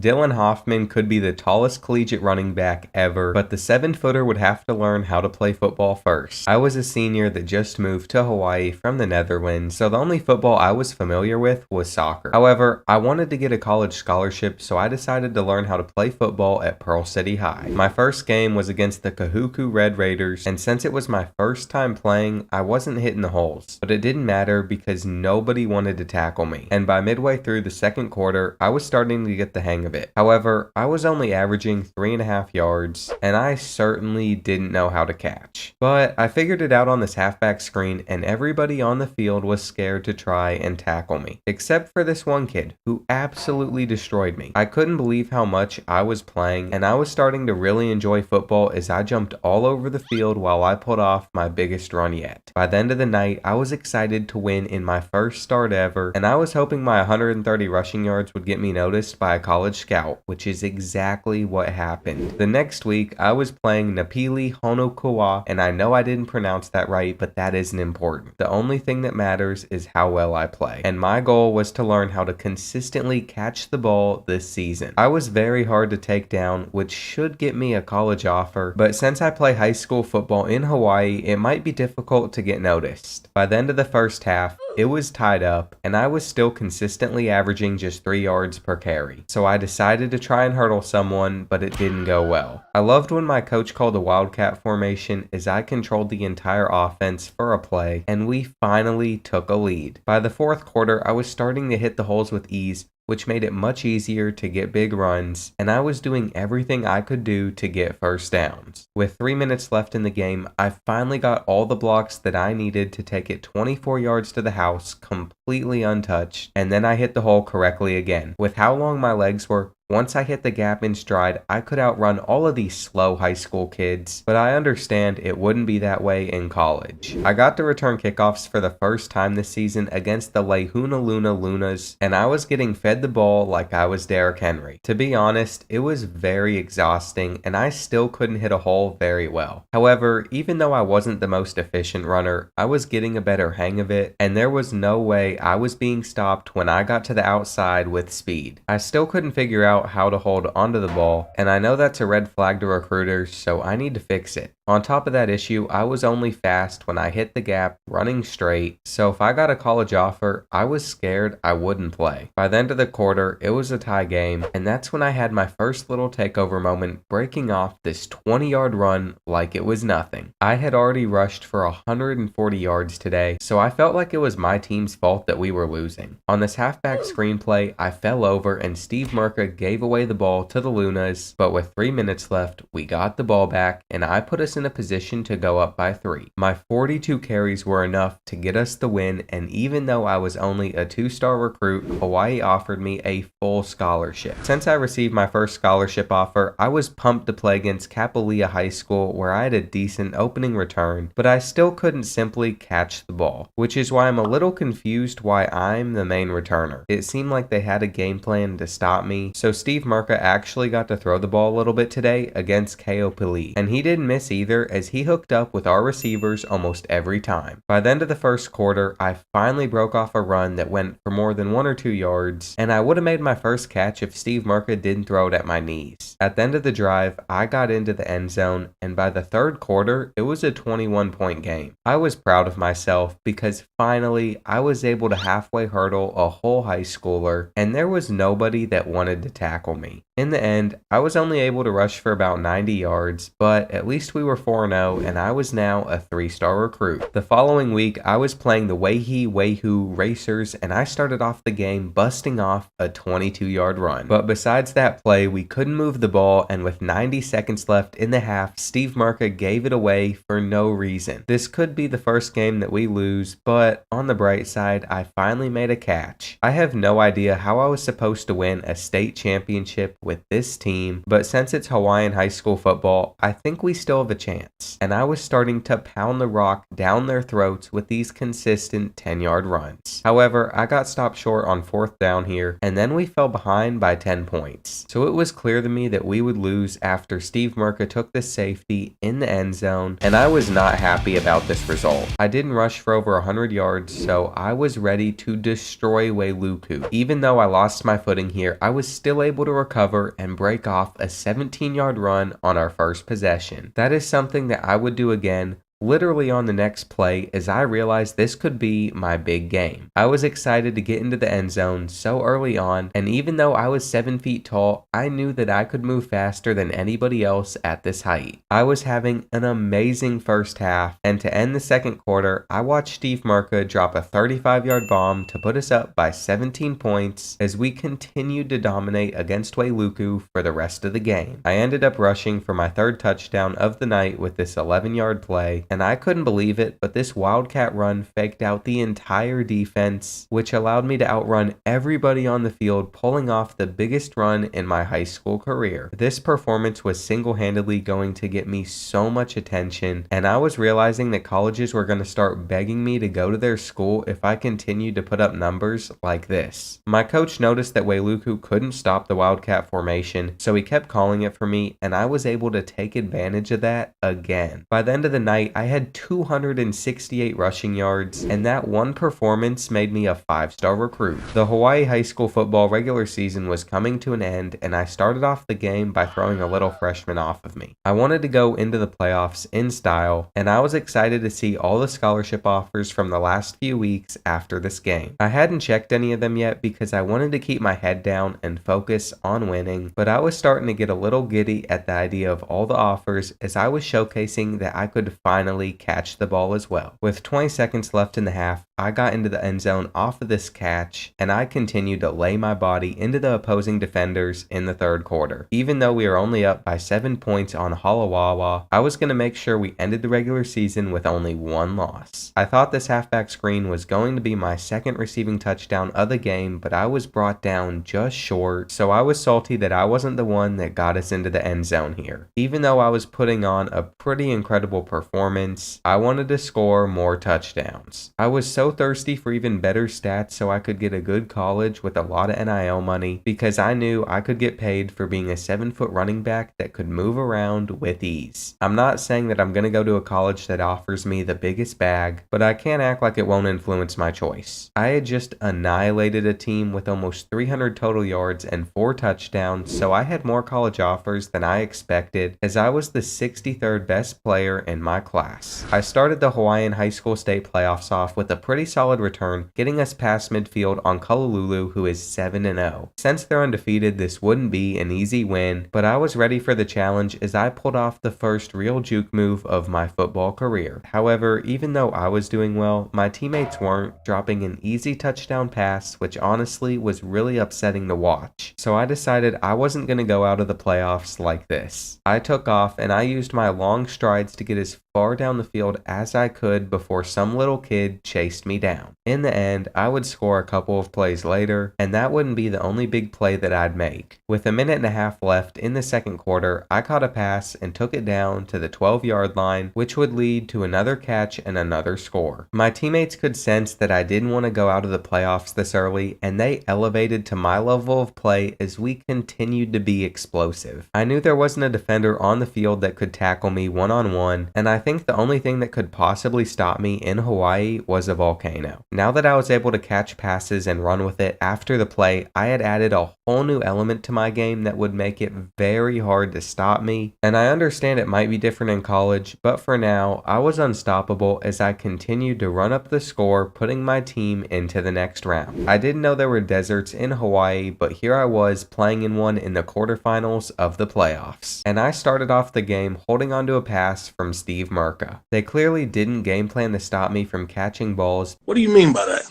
Dylan Hoffman could be the tallest collegiate running back ever, but the 7-footer would have to learn how to play football first. I was a senior that just moved to Hawaii from the Netherlands, so the only football I was familiar with was soccer. However, I wanted to get a college scholarship, so I decided to learn how to play football at Pearl City High. My first game was against the Kahuku Red Raiders, and since it was my first time playing, I wasn't hitting the holes. But it didn't matter because nobody wanted to tackle me, and by midway through the second quarter, I was starting to get the hang of it. However, I was only averaging 3.5 yards, and I certainly didn't know how to catch. But I figured it out on this halfback screen, and everybody on the field was scared to try and tackle me, except for this one kid who absolutely destroyed me. I couldn't believe how much I was playing, and I was starting to really enjoy football as I jumped all over the field while I pulled off my biggest run yet. By the end of the night, I was excited to win in my first start ever, and I was hoping my 130 rushing yards would get me noticed by a college scout, which is exactly what happened. The next week, I was playing Napili Honokawa, and I know I didn't pronounce that right, but that isn't important. The only thing that matters is how well I play, and my goal was to learn how to consistently catch the ball this season. I was very hard to take down, which should get me a college offer, but since I play high school football in Hawaii, it might be difficult to get noticed. By the end of the first half, it was tied up, and I was still consistently averaging just 3 yards per carry. So I decided to try and hurdle someone, but it didn't go well. I loved when my coach called a wildcat formation as I controlled the entire offense for a play, and we finally took a lead. By the fourth quarter, I was starting to hit the holes with ease, which made it much easier to get big runs, and I was doing everything I could do to get first downs. With 3 minutes left in the game, I finally got all the blocks that I needed to take it 24 yards to the house, completely untouched, and then I hit the hole correctly again. With how long my legs were, once I hit the gap in stride, I could outrun all of these slow high school kids, but I understand it wouldn't be that way in college. I got to return kickoffs for the first time this season against the Lehunaluna Lunas, and I was getting fed the ball like I was Derrick Henry. To be honest, it was very exhausting, and I still couldn't hit a hole very well. However, even though I wasn't the most efficient runner, I was getting a better hang of it, and there was no way I was being stopped when I got to the outside with speed. I still couldn't figure out how to hold onto the ball, and I know that's a red flag to recruiters, so I need to fix it. On top of that issue, I was only fast when I hit the gap running straight, so if I got a college offer, I was scared I wouldn't play. By the end of the quarter, it was a tie game, and that's when I had my first little takeover moment, breaking off this 20-yard run like it was nothing. I had already rushed for 140 yards today, so I felt like it was my team's fault that we were losing. On this halfback screenplay, I fell over and Steve Merca gave away the ball to the Lunas, but with 3 minutes left, we got the ball back, and I put us in a position to go up by 3. My 42 carries were enough to get us the win, and even though I was only a 2-star recruit, Hawaii offered me a full scholarship. Since I received my first scholarship offer, I was pumped to play against Kapolei High School where I had a decent opening return, but I still couldn't simply catch the ball, which is why I'm a little confused why I'm the main returner. It seemed like they had a game plan to stop me, so Steve Merca actually got to throw the ball a little bit today against Kapolei, and he didn't miss either as he hooked up with our receivers almost every time. By the end of the first quarter, I finally broke off a run that went for more than 1 or 2 yards, and I would have made my first catch if Steve Merca didn't throw it at my knees. At the end of the drive, I got into the end zone, and by the third quarter, it was a 21-point game. I was proud of myself because finally, I was able to halfway hurdle a whole high schooler, and there was nobody that wanted to tackle me. In the end, I was only able to rush for about 90 yards, but at least we were 4-0, and I was now a 3-star recruit. The following week, I was playing the Waihu Racers, and I started off the game busting off a 22-yard run. But besides that play, we couldn't move the ball, and with 90 seconds left in the half, Steve Merca gave it away for no reason. This could be the first game that we lose, but on the bright side, I finally made a catch. I have no idea how I was supposed to win a state championship with this team, but since it's Hawaiian high school football, I think we still have a chance. And I was starting to pound the rock down their throats with these consistent 10-yard runs. However, I got stopped short on 4th down here, and then we fell behind by 10 points. So it was clear to me that we would lose after Steve Murka took the safety in the end zone, and I was not happy about this result. I didn't rush for over 100 yards, so I was ready to destroy Wailuku. Even though I lost my footing here, I was still able to recover and break off a 17-yard run on our first possession. That is something that I would do again, literally on the next play, as I realized this could be my big game. I was excited to get into the end zone so early on, and even though I was 7 feet tall, I knew that I could move faster than anybody else at this height. I was having an amazing first half, and to end the second quarter, I watched Steve Murka drop a 35-yard bomb to put us up by 17 points as we continued to dominate against Wailuku for the rest of the game. I ended up rushing for my 3rd touchdown of the night with this 11-yard play, and I couldn't believe it, but this Wildcat run faked out the entire defense, which allowed me to outrun everybody on the field, pulling off the biggest run in my high school career. This performance was single-handedly going to get me so much attention, and I was realizing that colleges were going to start begging me to go to their school if I continued to put up numbers like this. My coach noticed that Wailuku couldn't stop the Wildcat formation, so he kept calling it for me, and I was able to take advantage of that again. By the end of the night, I had 268 rushing yards, and that one performance made me a 5-star recruit. The Hawaii high school football regular season was coming to an end, and I started off the game by throwing a little freshman off of me. I wanted to go into the playoffs in style, and I was excited to see all the scholarship offers from the last few weeks after this game. I hadn't checked any of them yet because I wanted to keep my head down and focus on winning, but I was starting to get a little giddy at the idea of all the offers as I was showcasing that I could finally catch the ball as well. With 20 seconds left in the half, I got into the end zone off of this catch, and I continued to lay my body into the opposing defenders in the 3rd quarter. Even though we were only up by 7 points on Halawawa, I was going to make sure we ended the regular season with only 1 loss. I thought this halfback screen was going to be my 2nd receiving touchdown of the game, but I was brought down just short, so I was salty that I wasn't the one that got us into the end zone here. Even though I was putting on a pretty incredible performance, I wanted to score more touchdowns. I was so thirsty for even better stats so I could get a good college with a lot of NIL money, because I knew I could get paid for being a 7-foot running back that could move around with ease. I'm not saying that I'm going to go to a college that offers me the biggest bag, but I can't act like it won't influence my choice. I had just annihilated a team with almost 300 total yards and 4 touchdowns, so I had more college offers than I expected, as I was the 63rd best player in my class. I started the Hawaiian high school state playoffs off with a pretty solid return, getting us past midfield on Kalululu, who is 7-0. Since they're undefeated, this wouldn't be an easy win, but I was ready for the challenge as I pulled off the first real juke move of my football career. However, even though I was doing well, my teammates weren't, dropping an easy touchdown pass, which honestly was really upsetting to watch. So I decided I wasn't going to go out of the playoffs like this. I took off and I used my long strides to get as far down the field as I could before some little kid chased me down. In the end, I would score a couple of plays later, and that wouldn't be the only big play that I'd make. With a minute and a half left in the second quarter, I caught a pass and took it down to the 12-yard line, which would lead to another catch and another score. My teammates could sense that I didn't want to go out of the playoffs this early, and they elevated to my level of play as we continued to be explosive. I knew there wasn't a defender on the field that could tackle me one-on-one, and I think the only thing that could possibly stop me in Hawaii was a volcano. Now that I was able to catch passes and run with it after the play, I had added a whole new element to my game that would make it very hard to stop me. And I understand it might be different in college, but for now, I was unstoppable as I continued to run up the score, putting my team into the next round. I didn't know there were deserts in Hawaii, but here I was playing in one in the quarterfinals of the playoffs. And I started off the game holding onto a pass from Steve Murka. They clearly didn't game plan to stop me from catching balls. What do you mean by that?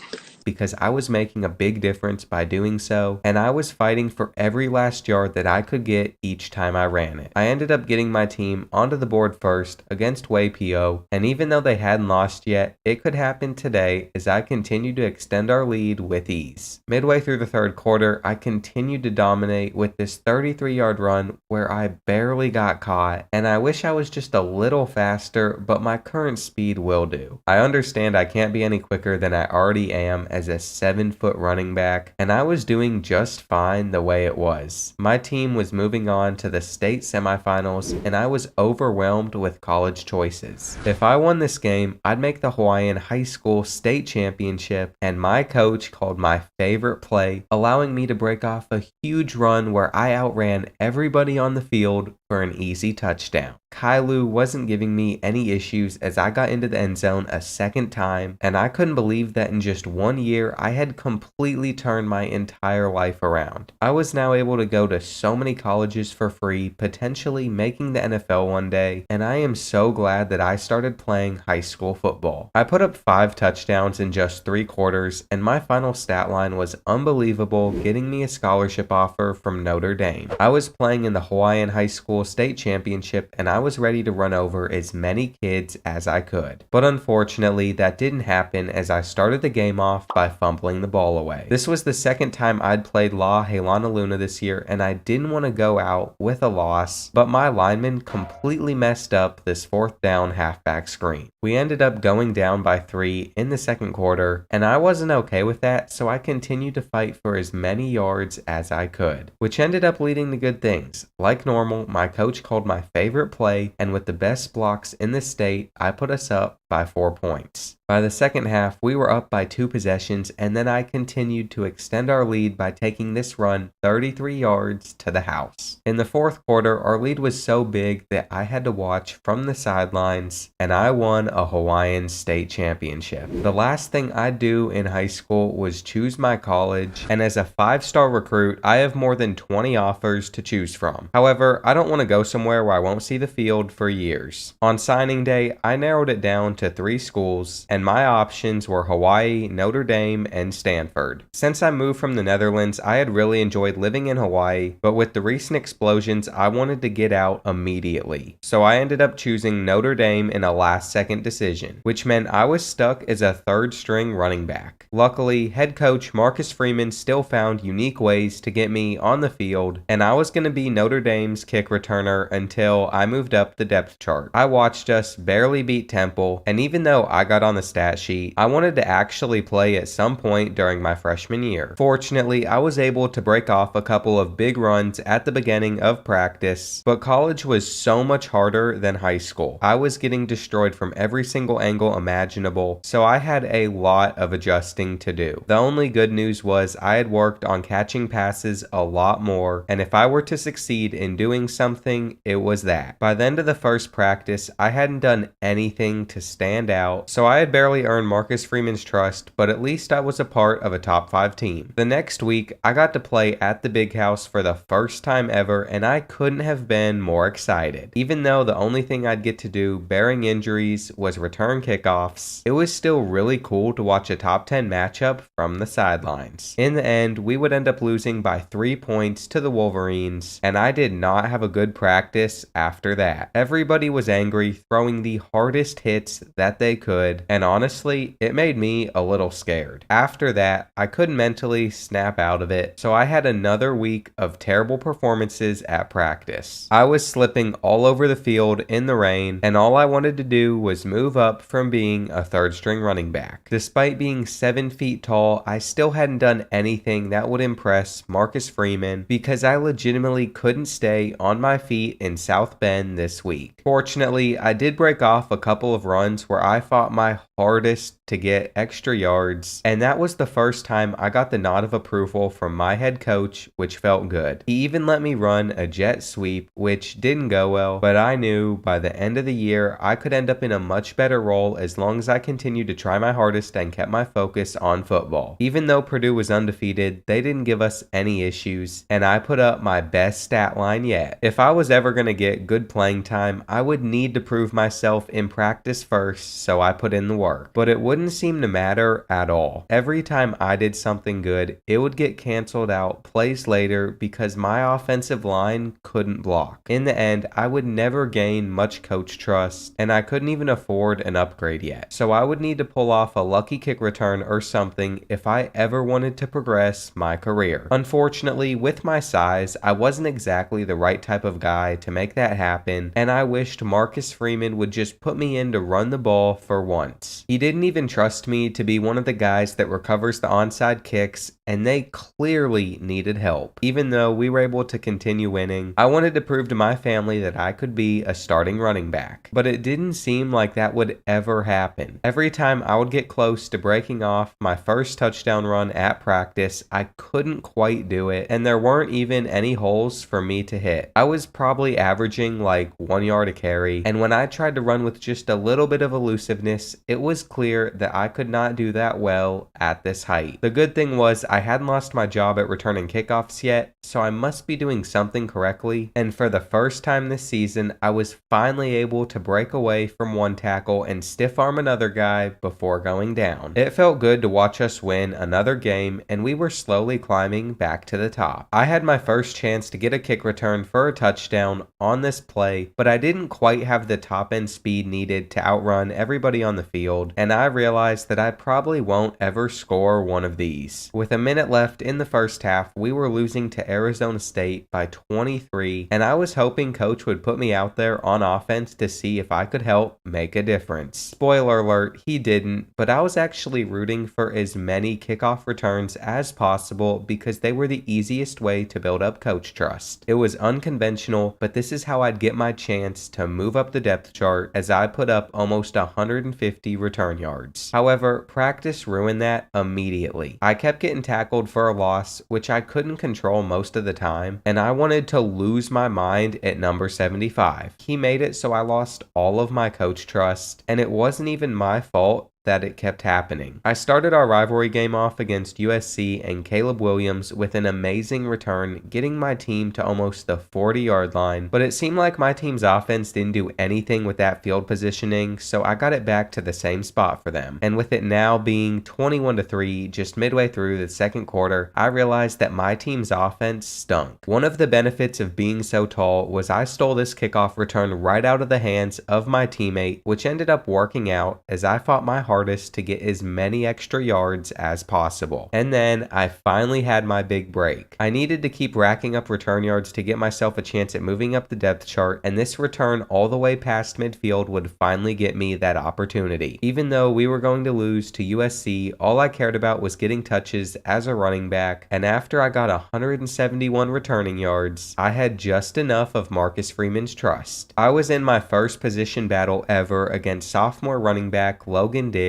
because I was making a big difference by doing so, and I was fighting for every last yard that I could get each time I ran it. I ended up getting my team onto the board first against WPO, and even though they hadn't lost yet, it could happen today as I continued to extend our lead with ease. Midway through the third quarter, I continued to dominate with this 33-yard run where I barely got caught, and I wish I was just a little faster, but my current speed will do. I understand I can't be any quicker than I already am as a 7-foot running back, and I was doing just fine the way it was. My team was moving on to the state semifinals, and I was overwhelmed with college choices. If I won this game, I'd make the Hawaiian High School State Championship, and my coach called my favorite play, allowing me to break off a huge run where I outran everybody on the field for an easy touchdown. Kailu wasn't giving me any issues as I got into the end zone a second time, and I couldn't believe that in just 1 year I had completely turned my entire life around. I was now able to go to so many colleges for free, potentially making the NFL one day, and I am so glad that I started playing high school football. I put up 5 touchdowns in just 3 quarters, and my final stat line was unbelievable, getting me a scholarship offer from Notre Dame. I was playing in the Hawaiian High School State Championship, and I was ready to run over as many kids as I could. But unfortunately, that didn't happen as I started the game off by fumbling the ball away. This was the second time I'd played La Helana Luna this year, and I didn't want to go out with a loss, but my lineman completely messed up this 4th down halfback screen. We ended up going down by 3 in the second quarter, and I wasn't okay with that, so I continued to fight for as many yards as I could, which ended up leading to good things. Like normal, my coach called my favorite play, and with the best blocks in the state, I put us up by 4 points. By the second half, we were up by 2 possessions, and then I continued to extend our lead by taking this run 33 yards to the house. In the fourth quarter, our lead was so big that I had to watch from the sidelines, and I won a Hawaiian state championship. The last thing I'd do in high school was choose my college, and as a 5-star recruit, I have more than 20 offers to choose from. However, I don't want to go somewhere where I won't see the field for years. On signing day, I narrowed it down to 3 schools, and my options were Hawaii, Notre Dame, and Stanford. Since I moved from the Netherlands, I had really enjoyed living in Hawaii, but with the recent explosions, I wanted to get out immediately. So I ended up choosing Notre Dame in a last-second decision, which meant I was stuck as a 3rd-string running back. Luckily, head coach Marcus Freeman still found unique ways to get me on the field, and I was going to be Notre Dame's kick returner until I moved up the depth chart. I watched us barely beat Temple, and even though I got on the stat sheet, I wanted to actually play at some point during my freshman year. Fortunately, I was able to break off a couple of big runs at the beginning of practice, but college was so much harder than high school. I was getting destroyed from every single angle imaginable, so I had a lot of adjusting to do. The only good news was I had worked on catching passes a lot more, and if I were to succeed in doing something, it was that. By the end of the first practice, I hadn't done anything to stand out, so I had barely earned Marcus Freeman's trust, but at least I was a part of a top 5 team. The next week, I got to play at the Big House for the first time ever, and I couldn't have been more excited. Even though the only thing I'd get to do, bearing injuries, was return kickoffs, it was still really cool to watch a top 10 matchup from the sidelines. In the end, we would end up losing by 3 points to the Wolverines, and I did not have a good practice after that. Everybody was angry, throwing the hardest hits that they could, and honestly, it made me a little scared. After that, I couldn't mentally snap out of it, so I had another week of terrible performances at practice. I was slipping all over the field in the rain, and all I wanted to do was move up from being a 3rd-string running back. Despite being 7 feet tall, I still hadn't done anything that would impress Marcus Freeman because I legitimately couldn't stay on my feet in South Bend this week. Fortunately, I did break off a couple of runs where I fought my hardest to get extra yards, and that was the first time I got the nod of approval from my head coach, which felt good. He even let me run a jet sweep, which didn't go well, but I knew by the end of the year I could end up in a much better role as long as I continued to try my hardest and kept my focus on football. Even though Purdue was undefeated, they didn't give us any issues, and I put up my best stat line yet. If I was ever going to get good playing time, I would need to prove myself in practice first first, so I put in the work. But it wouldn't seem to matter at all. Every time I did something good, it would get canceled out plays later because my offensive line couldn't block. In the end, I would never gain much coach trust, and I couldn't even afford an upgrade yet. So I would need to pull off a lucky kick return or something if I ever wanted to progress my career. Unfortunately, with my size, I wasn't exactly the right type of guy to make that happen, and I wished Marcus Freeman would just put me in to run the ball for once. He didn't even trust me to be one of the guys that recovers the onside kicks, and they clearly needed help. Even though we were able to continue winning, I wanted to prove to my family that I could be a starting running back. But it didn't seem like that would ever happen. Every time I would get close to breaking off my first touchdown run at practice, I couldn't quite do it, and there weren't even any holes for me to hit. I was probably averaging like 1 yard a carry, and when I tried to run with just a little bit of elusiveness, it was clear that I could not do that well at this height. The good thing was I hadn't lost my job at returning kickoffs yet, so I must be doing something correctly, and for the first time this season, I was finally able to break away from one tackle and stiff arm another guy before going down. It felt good to watch us win another game, and we were slowly climbing back to the top. I had my first chance to get a kick return for a touchdown on this play, but I didn't quite have the top end speed needed to outrun everybody on the field, and I realized that I probably won't ever score one of these. With a minute left in the first half, we were losing to Arizona State by 23, and I was hoping coach would put me out there on offense to see if I could help make a difference. Spoiler alert, he didn't, but I was actually rooting for as many kickoff returns as possible because they were the easiest way to build up coach trust. It was unconventional, but this is how I'd get my chance to move up the depth chart as I put up almost 150 return yards. However, practice ruined that immediately. I kept getting tackled for a loss, which I couldn't control most of the time, and I wanted to lose my mind at number 75. He made it so I lost all of my coach trust, and it wasn't even my fault that it kept happening. I started our rivalry game off against USC and Caleb Williams with an amazing return, getting my team to almost the 40-yard line, but it seemed like my team's offense didn't do anything with that field positioning, so I got it back to the same spot for them. And with it now being 21-3 just midway through the second quarter, I realized that my team's offense stunk. One of the benefits of being so tall was I stole this kickoff return right out of the hands of my teammate, which ended up working out as I fought my hardest to get as many extra yards as possible. And then I finally had my big break. I needed to keep racking up return yards to get myself a chance at moving up the depth chart, and this return all the way past midfield would finally get me that opportunity. Even though we were going to lose to USC, all I cared about was getting touches as a running back, and after I got 171 returning yards, I had just enough of Marcus Freeman's trust. I was in my first position battle ever against sophomore running back Logan Diggs,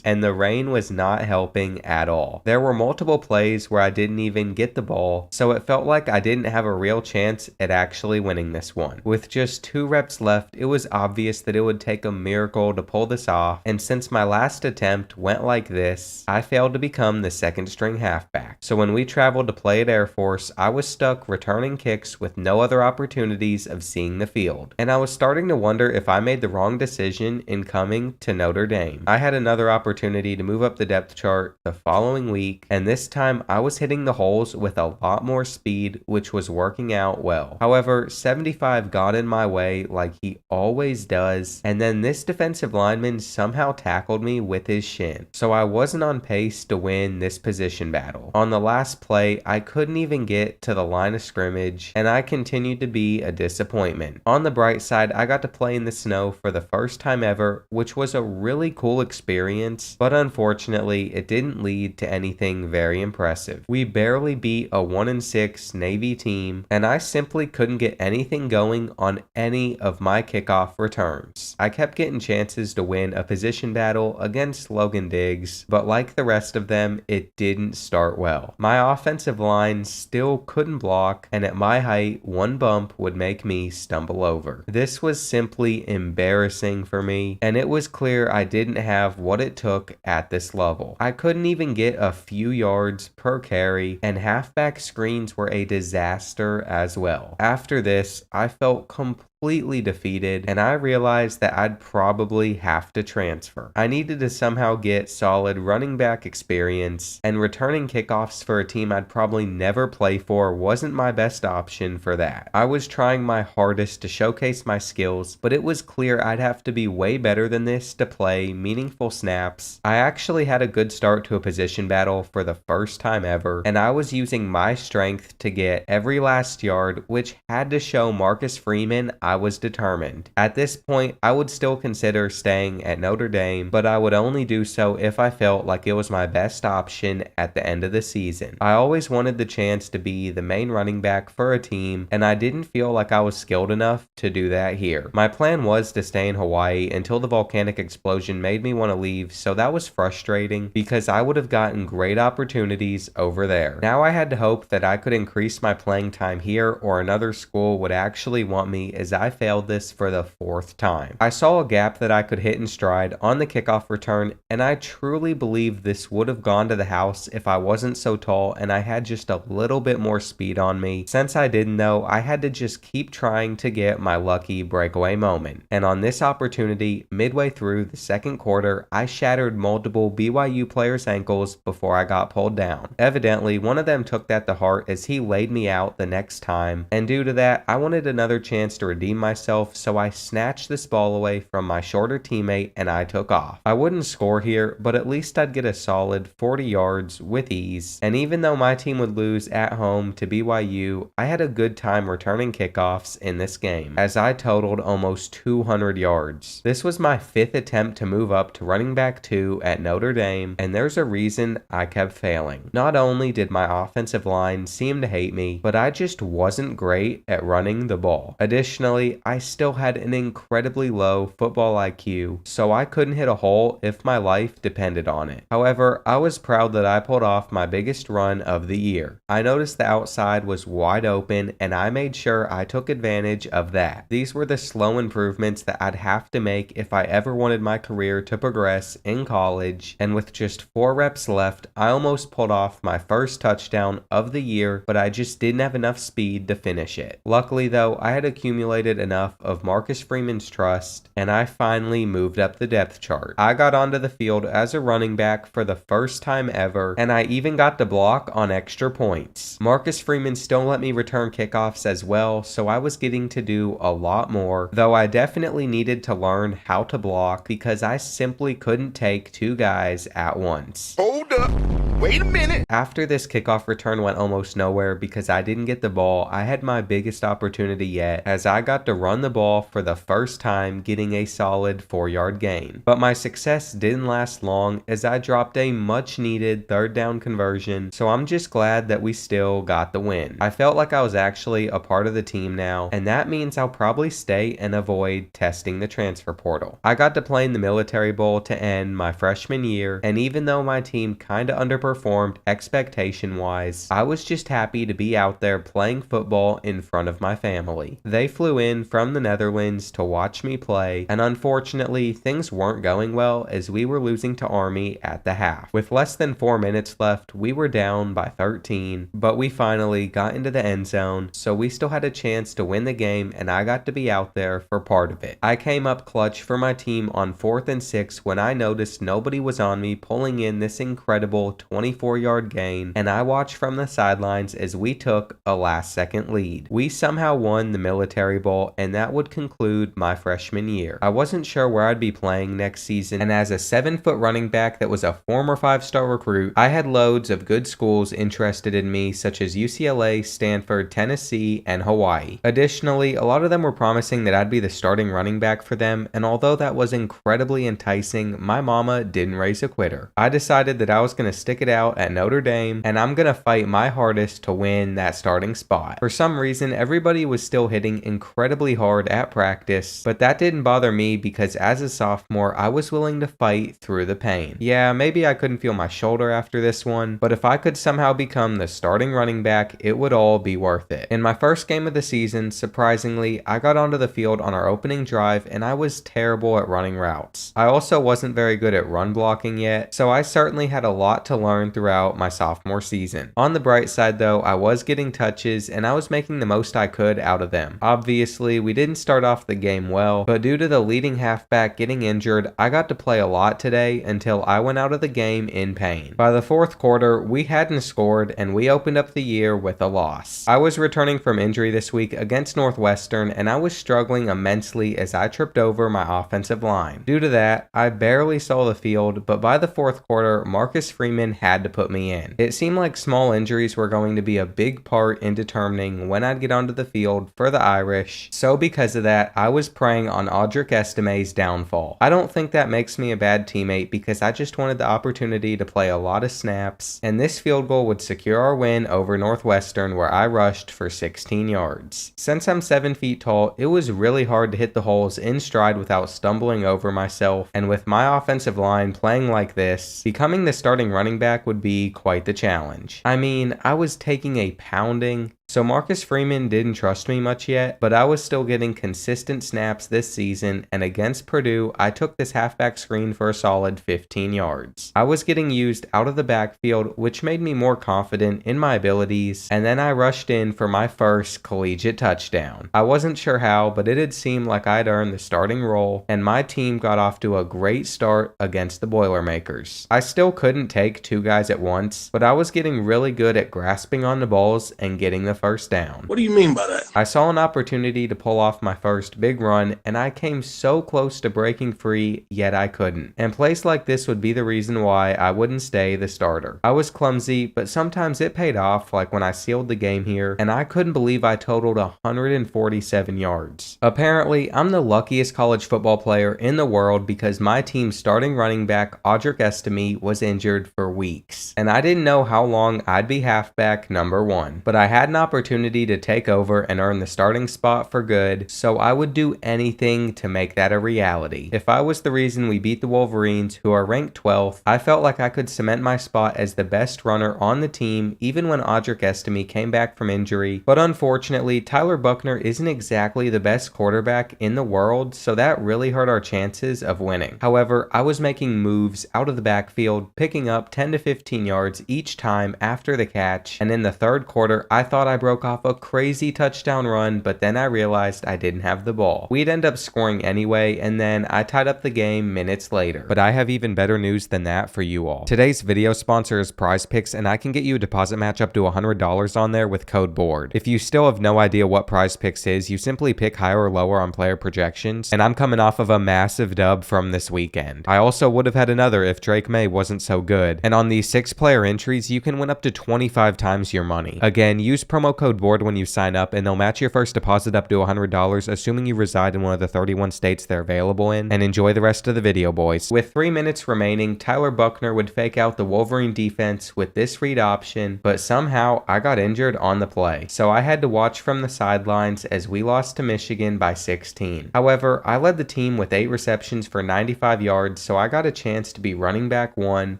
and the rain was not helping at all. There were multiple plays where I didn't even get the ball, so it felt like I didn't have a real chance at actually winning this one. With just 2 reps left, it was obvious that it would take a miracle to pull this off, and since my last attempt went like this, I failed to become the second string halfback. So when we traveled to play at Air Force, I was stuck returning kicks with no other opportunities of seeing the field, and I was starting to wonder if I made the wrong decision in coming to Notre Dame. I had another opportunity to move up the depth chart the following week, and this time I was hitting the holes with a lot more speed, which was working out well. However, 75 got in my way like he always does, and then this defensive lineman somehow tackled me with his shin, so I wasn't on pace to win this position battle. On the last play, I couldn't even get to the line of scrimmage, and I continued to be a disappointment. On the bright side, I got to play in the snow for the first time ever, which was a really cool experience, but unfortunately it didn't lead to anything very impressive. We barely beat a 1-6 Navy team, and I simply couldn't get anything going on any of my kickoff returns. I kept getting chances to win a position battle against Logan Diggs, but like the rest of them, it didn't start well. My offensive line still couldn't block, and at my height, one bump would make me stumble over. This was simply embarrassing for me, and it was clear I didn't have what it took at this level. I couldn't even get a few yards per carry, and halfback screens were a disaster as well. After this, I felt completely completely defeated, and I realized that I'd probably have to transfer. I needed to somehow get solid running back experience, and returning kickoffs for a team I'd probably never play for wasn't my best option for that. I was trying my hardest to showcase my skills, but it was clear I'd have to be way better than this to play meaningful snaps. I actually had a good start to a position battle for the first time ever, and I was using my strength to get every last yard, which had to show Marcus Freeman I was determined. At this point, I would still consider staying at Notre Dame, but I would only do so if I felt like it was my best option at the end of the season. I always wanted the chance to be the main running back for a team, and I didn't feel like I was skilled enough to do that here. My plan was to stay in Hawaii until the volcanic explosion made me want to leave, so that was frustrating because I would have gotten great opportunities over there. Now I had to hope that I could increase my playing time here or another school would actually want me, as I failed this for the 4th time. I saw a gap that I could hit in stride on the kickoff return, and I truly believe this would have gone to the house if I wasn't so tall and I had just a little bit more speed on me. Since I didn't though, I had to just keep trying to get my lucky breakaway moment. And on this opportunity, midway through the second quarter, I shattered multiple BYU players' ankles before I got pulled down. Evidently, one of them took that to heart as he laid me out the next time, and due to that, I wanted another chance to redeem myself, so I snatched this ball away from my shorter teammate and I took off. I wouldn't score here, but at least I'd get a solid 40 yards with ease, and even though my team would lose at home to BYU, I had a good time returning kickoffs in this game, as I totaled almost 200 yards. This was my 5th attempt to move up to running back 2 at Notre Dame, and there's a reason I kept failing. Not only did my offensive line seem to hate me, but I just wasn't great at running the ball. Additionally, I still had an incredibly low football IQ, so I couldn't hit a hole if my life depended on it. However, I was proud that I pulled off my biggest run of the year. I noticed the outside was wide open, and I made sure I took advantage of that. These were the slow improvements that I'd have to make if I ever wanted my career to progress in college, and with just 4 reps left, I almost pulled off my first touchdown of the year, but I just didn't have enough speed to finish it. Luckily though, I had accumulated enough of Marcus Freeman's trust, and I finally moved up the depth chart. I got onto the field as a running back for the first time ever, and I even got to block on extra points. Marcus Freeman still let me return kickoffs as well, so I was getting to do a lot more, though I definitely needed to learn how to block because I simply couldn't take 2 guys at once. Hold up, wait a minute. After this kickoff return went almost nowhere because I didn't get the ball, I had my biggest opportunity yet as I got to run the ball for the first time, getting a solid 4-yard gain. But my success didn't last long as I dropped a much needed 3rd down conversion, so I'm just glad that we still got the win. I felt like I was actually a part of the team now, and that means I'll probably stay and avoid testing the transfer portal. I got to play in the Military Bowl to end my freshman year, and even though my team kinda underperformed expectation-wise, I was just happy to be out there playing football in front of my family. They flew in from the Netherlands to watch me play, and unfortunately, things weren't going well as we were losing to Army at the half. With less than 4 minutes left, we were down by 13, but we finally got into the end zone, so we still had a chance to win the game, and I got to be out there for part of it. I came up clutch for my team on 4th and 6 when I noticed nobody was on me, pulling in this incredible 24-yard gain, and I watched from the sidelines as we took a last-second lead. We somehow won the Military Bowl, and that would conclude my freshman year. I wasn't sure where I'd be playing next season, and as a 7-foot running back that was a former 5-star recruit, I had loads of good schools interested in me, such as UCLA, Stanford, Tennessee, and Hawaii. Additionally, a lot of them were promising that I'd be the starting running back for them, and although that was incredibly enticing, my mama didn't raise a quitter. I decided that I was going to stick it out at Notre Dame, and I'm going to fight my hardest to win that starting spot. For some reason, everybody was still hitting incredibly hard at practice, but that didn't bother me because as a sophomore, I was willing to fight through the pain. Yeah, maybe I couldn't feel my shoulder after this one, but if I could somehow become the starting running back, it would all be worth it. In my first game of the season, surprisingly, I got onto the field on our opening drive, and I was terrible at running routes. I also wasn't very good at run blocking yet, so I certainly had a lot to learn learn throughout my sophomore season. On the bright side though, I was getting touches and I was making the most I could out of them. Obviously, we didn't start off the game well, but due to the leading halfback getting injured, I got to play a lot today until I went out of the game in pain. By the fourth quarter, we hadn't scored and we opened up the year with a loss. I was returning from injury this week against Northwestern and I was struggling immensely as I tripped over my offensive line. Due to that, I barely saw the field, but by the fourth quarter, Marcus Freeman had to put me in. It seemed like small injuries were going to be a big part in determining when I'd get onto the field for the Irish, so because of that, I was preying on Audric Estime's downfall. I don't think that makes me a bad teammate because I just wanted the opportunity to play a lot of snaps, and this field goal would secure our win over Northwestern where I rushed for 16 yards. Since I'm 7 feet tall, it was really hard to hit the holes in stride without stumbling over myself, and with my offensive line playing like this, becoming the starting running back would be quite the challenge. I mean, I was taking a pounding, so Marcus Freeman didn't trust me much yet, but I was still getting consistent snaps this season, and against Purdue, I took this halfback screen for a solid 15 yards. I was getting used out of the backfield, which made me more confident in my abilities, and then I rushed in for my first collegiate touchdown. I wasn't sure how, but it had seemed like I'd earned the starting role, and my team got off to a great start against the Boilermakers. I still couldn't take two guys at once, but I was getting really good at grasping on the balls and getting the first down. What do you mean by that? I saw an opportunity to pull off my first big run, and I came so close to breaking free, yet I couldn't. And plays like this would be the reason why I wouldn't stay the starter. I was clumsy, but sometimes it paid off, like when I sealed the game here, and I couldn't believe I totaled 147 yards. Apparently, I'm the luckiest college football player in the world because my team's starting running back, Audric Estime, was injured for weeks, and I didn't know how long I'd be halfback number one, but I had an opportunity to take over and earn the starting spot for good, so I would do anything to make that a reality. If I was the reason we beat the Wolverines, who are ranked 12th, I felt like I could cement my spot as the best runner on the team even when Audric Estime came back from injury, but unfortunately, Tyler Buckner isn't exactly the best quarterback in the world, so that really hurt our chances of winning. However, I was making moves out of the backfield, picking up 10 to 15 yards each time after the catch, and in the third quarter, I thought I broke off a crazy touchdown run, but then I realized I didn't have the ball. We'd end up scoring anyway, and then I tied up the game minutes later. But I have even better news than that for you all. Today's video sponsor is Prize Picks, and I can get you a deposit match up to $100 on there with code BOARD. If you still have no idea what Prize Picks is, you simply pick higher or lower on player projections, and I'm coming off of a massive dub from this weekend. I also would have had another if Drake May wasn't so good, and on these 6-player entries, you can win up to 25 times your money. Again, use promo code BOARD when you sign up, and they'll match your first deposit up to $100, assuming you reside in one of the 31 states they're available in, and enjoy the rest of the video, boys. With 3 minutes remaining, Tyler Buckner would fake out the Wolverine defense with this read option, but somehow I got injured on the play, so I had to watch from the sidelines as we lost to Michigan by 16. However, I led the team with 8 receptions for 95 yards, so I got a chance to be running back 1.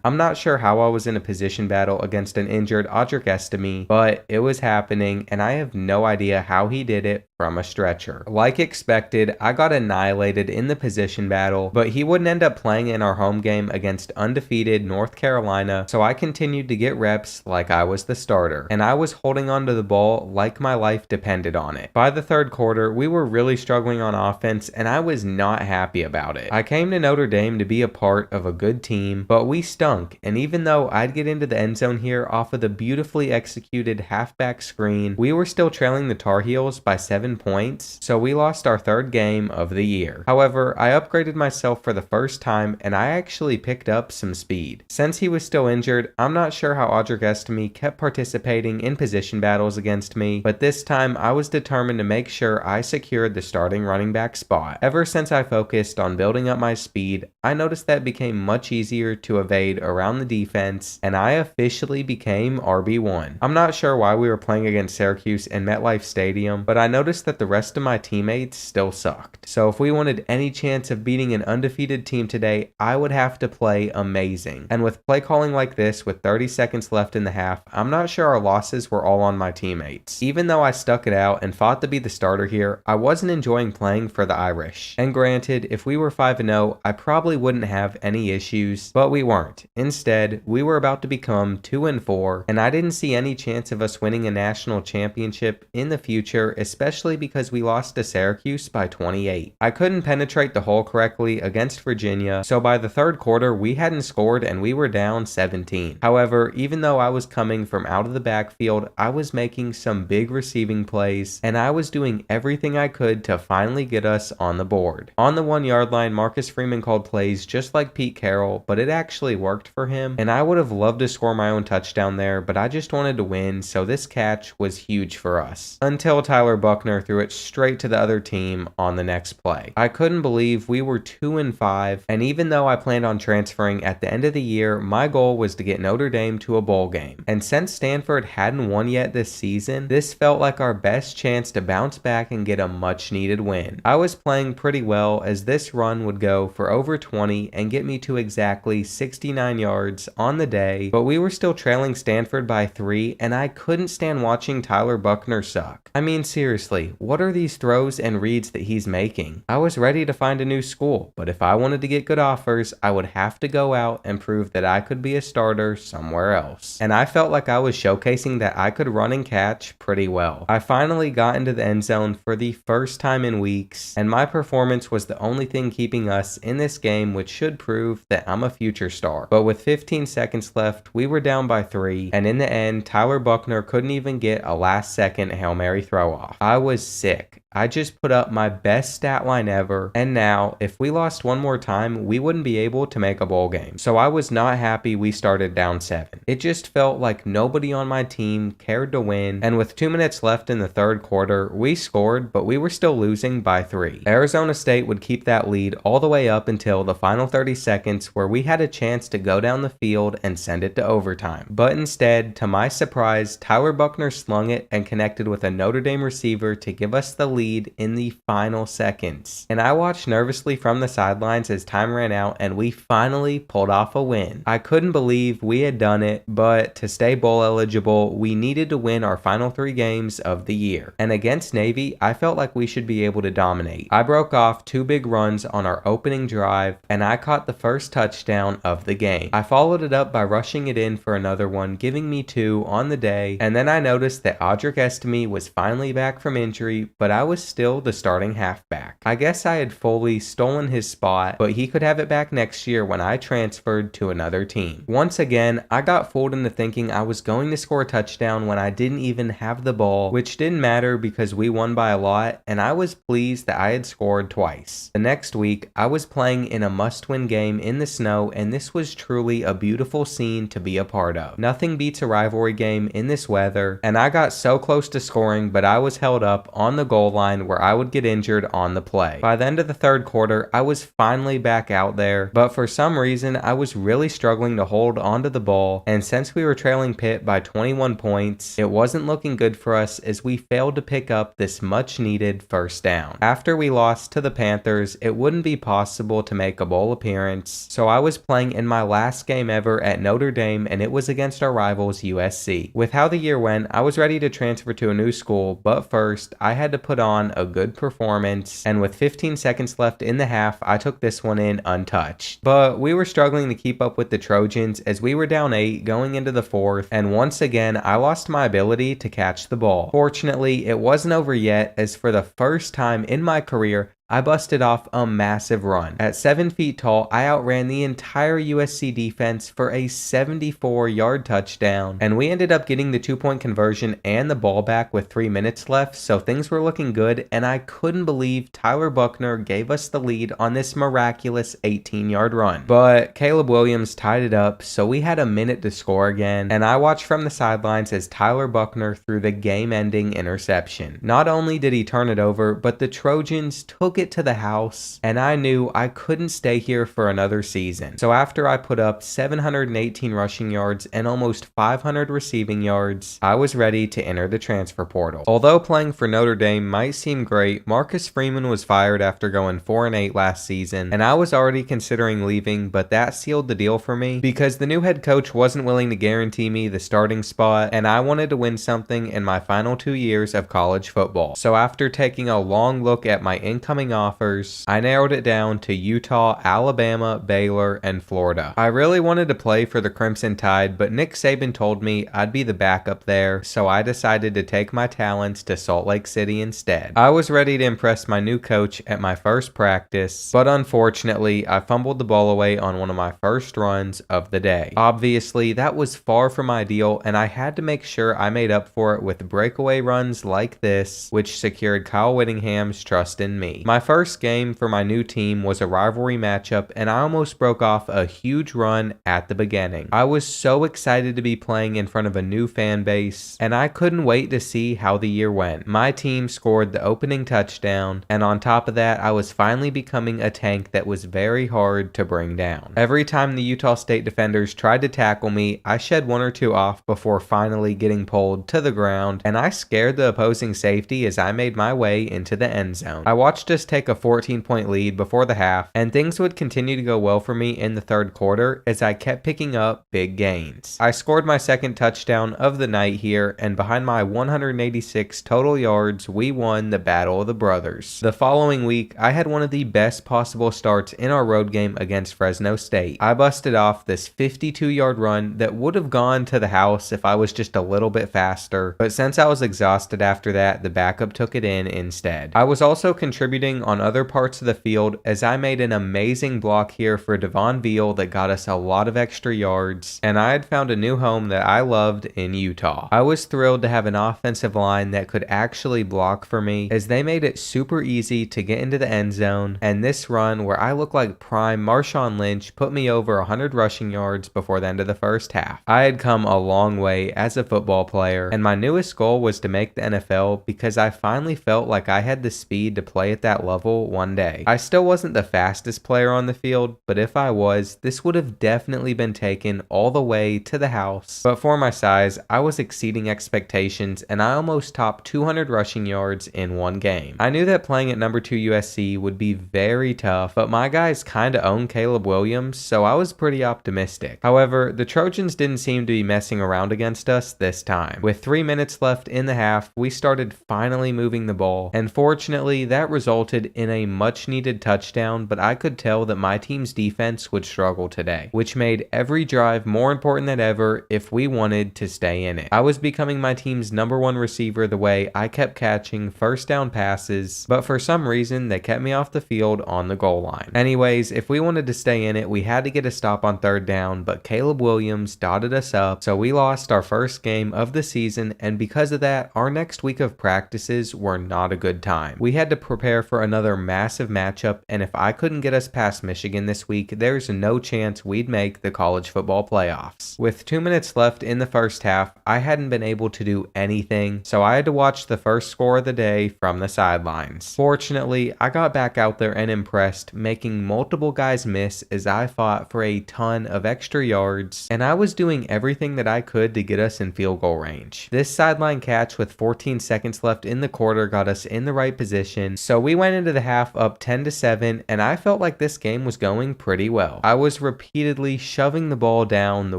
I'm not sure how I was in a position battle against an injured Audric Estime, but it was happening, and I have no idea how he did it from a stretcher. Like expected, I got annihilated in the position battle, but he wouldn't end up playing in our home game against undefeated North Carolina, so I continued to get reps like I was the starter, and I was holding onto the ball like my life depended on it. By the third quarter, we were really struggling on offense, and I was not happy about it. I came to Notre Dame to be a part of a good team, but we stunk, and even though I'd get into the end zone here off of the beautifully executed halfback screen, we were still trailing the Tar Heels by 7 points, so we lost our third game of the year. However, I upgraded myself for the first time, and I actually picked up some speed. Since he was still injured, I'm not sure how Audric Estime kept participating in position battles against me, but this time I was determined to make sure I secured the starting running back spot. Ever since I focused on building up my speed, I noticed that it became much easier to evade around the defense, and I officially became RB1. I'm not sure why we were playing against Syracuse in MetLife Stadium, but I noticed noticed that the rest of my teammates still sucked. So if we wanted any chance of beating an undefeated team today, I would have to play amazing. And with play calling like this with 30 seconds left in the half, I'm not sure our losses were all on my teammates. Even though I stuck it out and fought to be the starter here, I wasn't enjoying playing for the Irish. And granted, if we were 5-0, I probably wouldn't have any issues, but we weren't. Instead, we were about to become 2-4, and I didn't see any chance of us winning a national championship in the future, especially because we lost to Syracuse by 28. I couldn't penetrate the hole correctly against Virginia, so by the third quarter, we hadn't scored and we were down 17. However, even though I was coming from out of the backfield, I was making some big receiving plays, and I was doing everything I could to finally get us on the board. On the 1 yard line, Marcus Freeman called plays just like Pete Carroll, but it actually worked for him, and I would have loved to score my own touchdown there, but I just wanted to win, so this catch was huge for us. Until Tyler Buckner threw it straight to the other team on the next play. I couldn't believe we were 2-5, and even though I planned on transferring at the end of the year, my goal was to get Notre Dame to a bowl game. And since Stanford hadn't won yet this season, this felt like our best chance to bounce back and get a much needed win. I was playing pretty well as this run would go for over 20 and get me to exactly 69 yards on the day, but we were still trailing Stanford by 3, and I couldn't stand watching Tyler Buckner suck. I mean, seriously, what are these throws and reads that he's making? I was ready to find a new school, but if I wanted to get good offers, I would have to go out and prove that I could be a starter somewhere else. And I felt like I was showcasing that I could run and catch pretty well. I finally got into the end zone for the first time in weeks, and my performance was the only thing keeping us in this game, which should prove that I'm a future star. But with 15 seconds left, we were down by 3, and in the end, Tyler Buckner couldn't even get a last-second Hail Mary throw-off. I was sick. I just put up my best stat line ever, and now, if we lost one more time, we wouldn't be able to make a bowl game. So I was not happy we started down 7. It just felt like nobody on my team cared to win, and with 2 minutes left in the third quarter, we scored, but we were still losing by 3. Arizona State would keep that lead all the way up until the final 30 seconds where we had a chance to go down the field and send it to overtime. But instead, to my surprise, Tyler Buckner slung it and connected with a Notre Dame receiver to give us the lead in the final seconds. And I watched nervously from the sidelines as time ran out and we finally pulled off a win. I couldn't believe we had done it, but to stay bowl eligible, we needed to win our final 3 games of the year. And against Navy, I felt like we should be able to dominate. I broke off 2 big runs on our opening drive, and I caught the first touchdown of the game. I followed it up by rushing it in for another one, giving me 2 on the day, and then I noticed that Audric Estime was finally back from injury, but I was still the starting halfback. I guess I had fully stolen his spot, but he could have it back next year when I transferred to another team. Once again, I got fooled into thinking I was going to score a touchdown when I didn't even have the ball, which didn't matter because we won by a lot, and I was pleased that I had scored twice. The next week, I was playing in a must-win game in the snow, and this was truly a beautiful scene to be a part of. Nothing beats a rivalry game in this weather, and I got so close to scoring, but I was held up on the goal line where I would get injured on the play. By the end of the third quarter, I was finally back out there, but for some reason, I was really struggling to hold onto the ball, and since we were trailing Pitt by 21 points, it wasn't looking good for us as we failed to pick up this much needed first down. After we lost to the Panthers, it wouldn't be possible to make a bowl appearance, so I was playing in my last game ever at Notre Dame, and it was against our rivals USC. With how the year went, I was ready to transfer to a new school, but first, I had to put on a good performance, and with 15 seconds left in the half, I took this one in untouched. But we were struggling to keep up with the Trojans as we were down 8 going into the fourth, and once again, I lost my ability to catch the ball. Fortunately, it wasn't over yet, as for the first time in my career, I busted off a massive run. At 7 feet tall, I outran the entire USC defense for a 74-yard touchdown, and we ended up getting the 2-point conversion and the ball back with 3 minutes left, so things were looking good, and I couldn't believe Tyler Buckner gave us the lead on this miraculous 18-yard run. But Caleb Williams tied it up, so we had a minute to score again, and I watched from the sidelines as Tyler Buckner threw the game-ending interception. Not only did he turn it over, but the Trojans took it it to the house, and I knew I couldn't stay here for another season. So after I put up 718 rushing yards and almost 500 receiving yards, I was ready to enter the transfer portal. Although playing for Notre Dame might seem great, Marcus Freeman was fired after going 4-8 last season, and I was already considering leaving, but that sealed the deal for me because the new head coach wasn't willing to guarantee me the starting spot, and I wanted to win something in my final 2 years of college football. So after taking a long look at my incoming offers, I narrowed it down to Utah, Alabama, Baylor, and Florida. I really wanted to play for the Crimson Tide, but Nick Saban told me I'd be the backup there, so I decided to take my talents to Salt Lake City instead. I was ready to impress my new coach at my first practice, but unfortunately, I fumbled the ball away on one of my first runs of the day. Obviously, that was far from ideal, and I had to make sure I made up for it with breakaway runs like this, which secured Kyle Whittingham's trust in me. My first game for my new team was a rivalry matchup, and I almost broke off a huge run at the beginning. I was so excited to be playing in front of a new fan base, and I couldn't wait to see how the year went. My team scored the opening touchdown, and on top of that, I was finally becoming a tank that was very hard to bring down. Every time the Utah State defenders tried to tackle me, I shed one or two off before finally getting pulled to the ground, and I scared the opposing safety as I made my way into the end zone. I watched us take a 14-point lead before the half, and things would continue to go well for me in the third quarter as I kept picking up big gains. I scored my second touchdown of the night here, and behind my 186 total yards, we won the Battle of the Brothers. The following week, I had one of the best possible starts in our road game against Fresno State. I busted off this 52-yard run that would have gone to the house if I was just a little bit faster, but since I was exhausted after that, the backup took it in instead. I was also contributing on other parts of the field as I made an amazing block here for Devon Veal that got us a lot of extra yards, and I had found a new home that I loved in Utah. I was thrilled to have an offensive line that could actually block for me as they made it super easy to get into the end zone, and this run where I look like prime Marshawn Lynch put me over 100 rushing yards before the end of the first half. I had come a long way as a football player, and my newest goal was to make the NFL because I finally felt like I had the speed to play at that level one day. I still wasn't the fastest player on the field, but if I was, this would have definitely been taken all the way to the house. But for my size, I was exceeding expectations, and I almost topped 200 rushing yards in one game. I knew that playing at number 2 USC would be very tough, but my guys kinda own Caleb Williams, so I was pretty optimistic. However, the Trojans didn't seem to be messing around against us this time. With 3 minutes left in the half, we started finally moving the ball, and fortunately that resulted in a much needed touchdown, but I could tell that my team's defense would struggle today, which made every drive more important than ever if we wanted to stay in it. I was becoming my team's #1 receiver the way I kept catching first down passes, but for some reason they kept me off the field on the goal line. Anyways, if we wanted to stay in it, we had to get a stop on third down, but Caleb Williams dotted us up, so we lost our first game of the season, and because of that, our next week of practices were not a good time. We had to prepare for another massive matchup, and if I couldn't get us past Michigan this week, there's no chance we'd make the college football playoffs. With 2 minutes left in the first half, I hadn't been able to do anything, so I had to watch the first score of the day from the sidelines. Fortunately, I got back out there and impressed, making multiple guys miss as I fought for a ton of extra yards, and I was doing everything that I could to get us in field goal range. This sideline catch with 14 seconds left in the quarter got us in the right position, so we went into the half up 10-7, and I felt like this game was going pretty well. I was repeatedly shoving the ball down the